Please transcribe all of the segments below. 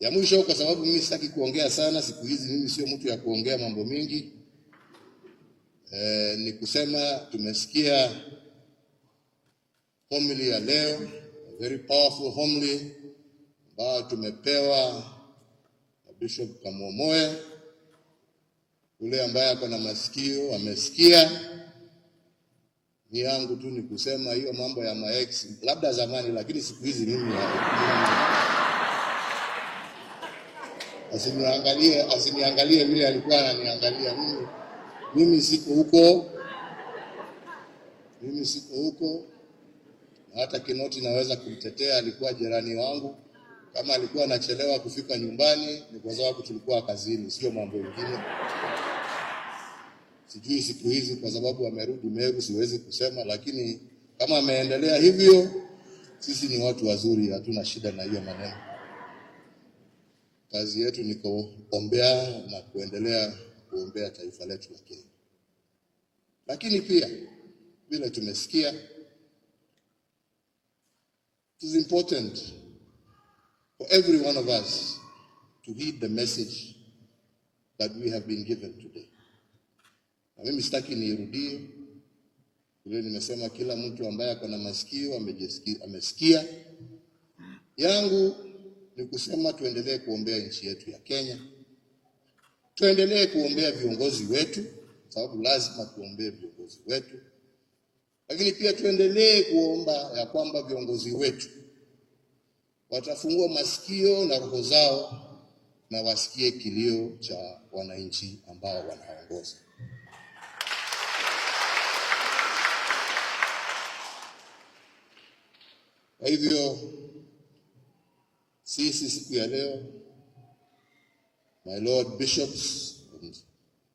Ya mwisho, kwa sababu mimi sitaki kuongea sana siku hizi, mimi sio mtu ya kuongea mambo mingi, ni kusema tumesikia homily ya leo, a very powerful homily ambayo tumepewa na Bishop Kamomoe. Yule ambaye ako na masikio amesikia. Ni yangu tu ni kusema hiyo mambo ya maex labda zamani, lakini siku hizi mimi asiniangalie vile alikuwa ananiangalia mimi. Mimi siko huko. Na hata Kinoti naweza kumtetea, alikuwa jirani wangu. Kama alikuwa anachelewa kufika nyumbani ni kwa sababu tulikuwa kazini, sio mambo mengine. Sijui siku hizi kwa sababu amerudi Meru siwezi kusema, lakini kama ameendelea hivyo, sisi ni watu wazuri, hatuna shida na hiyo maneno. Kazi yetu ni kuombea na kuendelea kuombea taifa letu la Kenya. Lakini pia vile tumesikia, it is important for every one of us to heed the message that we have been given today. Na mimi sitaki nirudie vile nimesema, kila mtu ambaye ako na masikio amesikia. Yangu ni kusema tuendelee kuombea nchi yetu ya Kenya. Tuendelee kuombea viongozi wetu, sababu lazima tuombee viongozi wetu. Lakini pia tuendelee kuomba ya kwamba viongozi wetu watafungua masikio na roho zao na wasikie kilio cha wananchi ambao wanaongoza. Kwa hivyo sisi siku ya leo, my Lord Bishops, and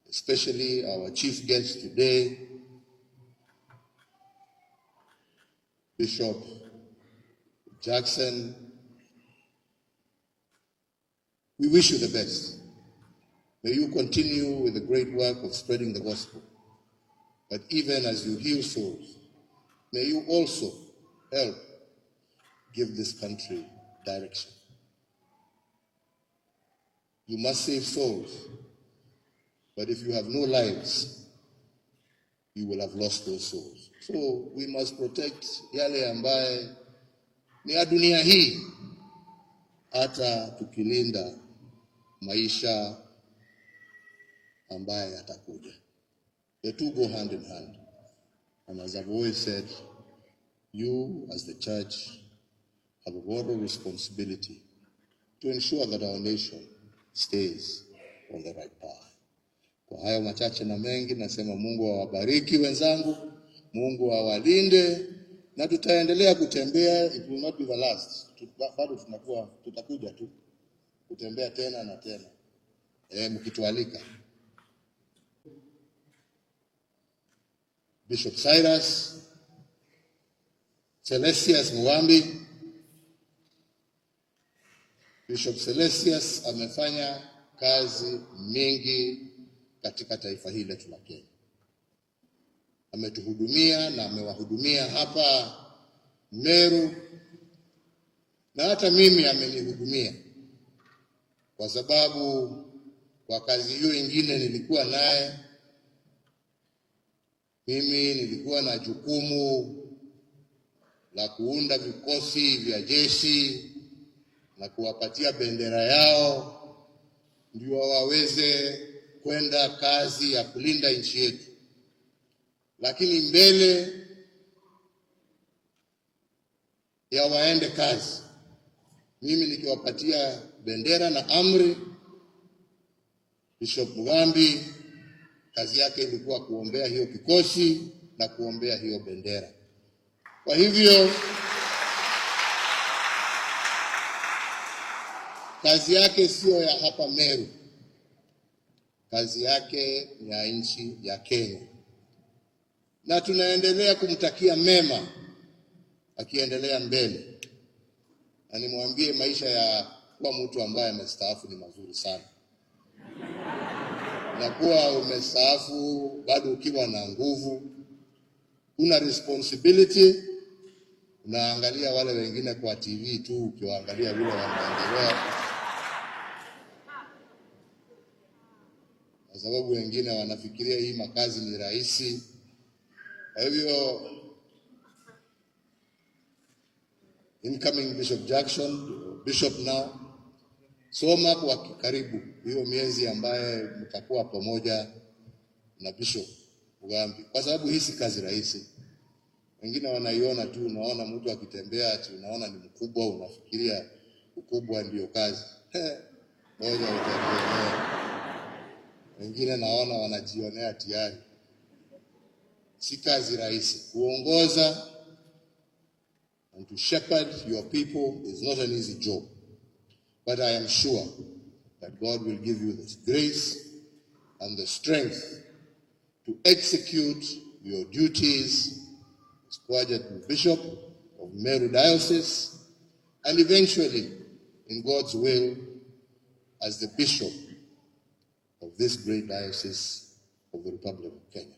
especially our chief guest today, Bishop Jackson, we wish you the best. May you continue with the great work of spreading the gospel. But even as you heal souls, may you also help give this country direction. You must save souls, but if you have no lives, you will have lost those souls. So we must protect yale ambaye ni ya dunia hii, hata tukilinda maisha ambaye yatakuja. The two go hand in hand. And as I've always said, you as the church have a moral responsibility to ensure that our nation stays on the right path. Kwa hayo machache na mengi, nasema Mungu awabariki wenzangu, Mungu awalinde, na tutaendelea kutembea. It will not be the last. Bado tutakuja tu kutembea tena na tena, mkitualika. Bishop Cyrus Celestius Mugambi. Bishop Celestius amefanya kazi mingi katika taifa hili letu la Kenya. Ametuhudumia na amewahudumia hapa Meru, na hata mimi amenihudumia, kwa sababu kwa kazi hiyo ingine nilikuwa naye. Mimi nilikuwa na jukumu la kuunda vikosi vya jeshi na kuwapatia bendera yao ndio waweze kwenda kazi ya kulinda nchi yetu. Lakini mbele ya waende kazi, mimi nikiwapatia bendera na amri, Bishop Mugambi kazi yake ilikuwa kuombea hiyo kikosi na kuombea hiyo bendera. Kwa hivyo kazi yake sio ya hapa Meru, kazi yake ni ya nchi ya Kenya. Na tunaendelea kumtakia mema akiendelea mbele. Na nimwambie maisha ya kuwa mtu ambaye amestaafu ni mazuri sana. Na kuwa umestaafu bado ukiwa na nguvu, una responsibility, unaangalia wale wengine kwa TV tu, ukiwaangalia vile wanaendelea. kwa sababu wengine wanafikiria hii makazi ni rahisi. Kwa hivyo incoming Bishop Jackson, Bishop now, soma kwa karibu hiyo miezi ambaye mtakuwa pamoja na Bishop Mugambi, kwa sababu hii si kazi rahisi. Wengine wanaiona tu, unaona mtu akitembea ati unaona ni mkubwa, unafikiria ukubwa ndio kazi. Moja utembea. Wengine naona wanajionea tayari. Si kazi rahisi. Kuongoza and to shepherd your people is not an easy job. But I am sure that God will give you the grace and the strength to execute your duties as Coadjutor Bishop of Meru Diocese, and eventually, in God's will, as the Bishop of this great diocese of the Republic of Kenya.